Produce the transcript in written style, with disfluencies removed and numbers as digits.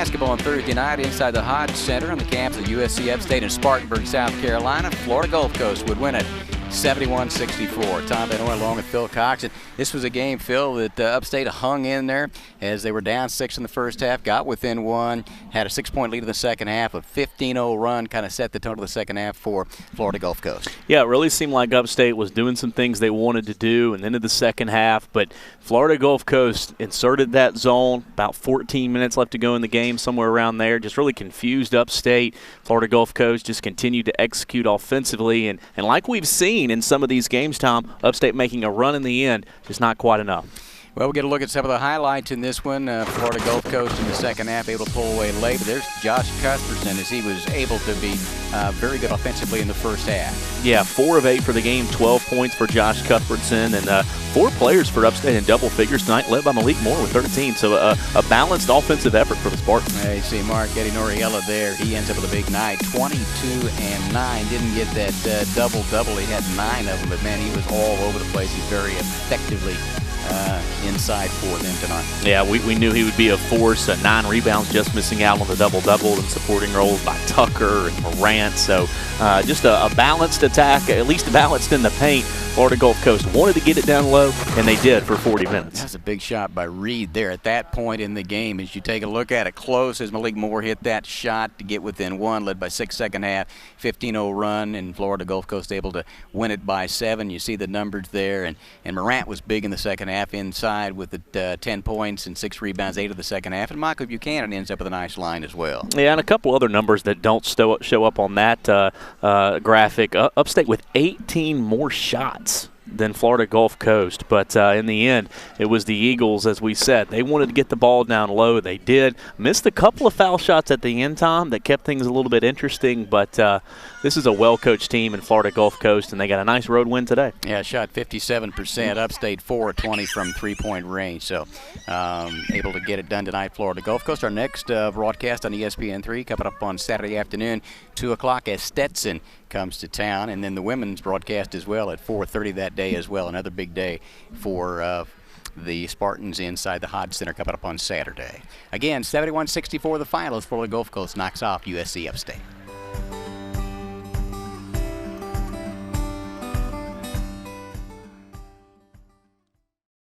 basketball on Thursday night inside the Hodge Center on the campus of USC Upstate in Spartanburg, South Carolina. Florida Gulf Coast would win it 71-64. Tom Benoit along with Phil Cox. And this was a game, Phil, that Upstate hung in there as they were down 6 in the first half, got within 1, had a 6-point lead in the second half. A 15-0 run kind of set the tone of the second half for Florida Gulf Coast. Yeah, it really seemed like Upstate was doing some things they wanted to do and into the second half, but Florida Gulf Coast inserted that zone, about 14 minutes left to go in the game, somewhere around there, just really confused Upstate. Florida Gulf Coast just continued to execute offensively, and like we've seen in some of these games, Tom, Upstate making a run in the end, just not quite enough. Well, we'll get a look at some of the highlights in this one. Florida Gulf Coast in the second half able to pull away late. But there's Josh Cuthbertson as he was able to be very good offensively in the first half. Yeah, 4 of 8 for the game, 12 points for Josh Cuthbertson, and 4 players for Upstate in double figures tonight, led by Malik Moore with 13. So a balanced offensive effort for the Spartans. You see Mark Eddie Noriella there. He ends up with a big night, 22 and 9. Didn't get that double-double. He had 9 of them, but, man, he was all over the place. He's very effectively inside for them tonight. Yeah, we knew he would be a force. 9 rebounds, just missing out on the double-double, and supporting roles by Tucker and Morant. So just a balanced attack, at least balanced in the paint. Florida Gulf Coast wanted to get it down low, and they did for 40 minutes. That's a big shot by Reed there at that point in the game. As you take a look at it close, as Malik Moore hit that shot to get within 1, led by 6 second half, 15-0 run, and Florida Gulf Coast able to win it by 7. You see the numbers there, and Morant was big in the second half inside with the 10 points and 6 rebounds, 8 of the second half, and Michael Buchanan ends up with a nice line as well. Yeah, and a couple other numbers that don't show up on that graphic. Upstate with 18 more shots than Florida Gulf Coast, but in the end, it was the Eagles, as we said. They wanted to get the ball down low. They did. Missed a couple of foul shots at the end, Tom, that kept things a little bit interesting, but this is a well-coached team in Florida Gulf Coast, and they got a nice road win today. Yeah, shot 57%. Upstate 4 of 20 from three-point range, so able to get it done tonight, Florida Gulf Coast. Our next broadcast on ESPN3 coming up on Saturday afternoon, 2 o'clock, as Stetson comes to town, and then the women's broadcast as well at 4:30 that day as well. Another big day for the Spartans inside the Hodge Center coming up on Saturday. Again, 71-64 the finals. Florida Gulf Coast knocks off USC Upstate.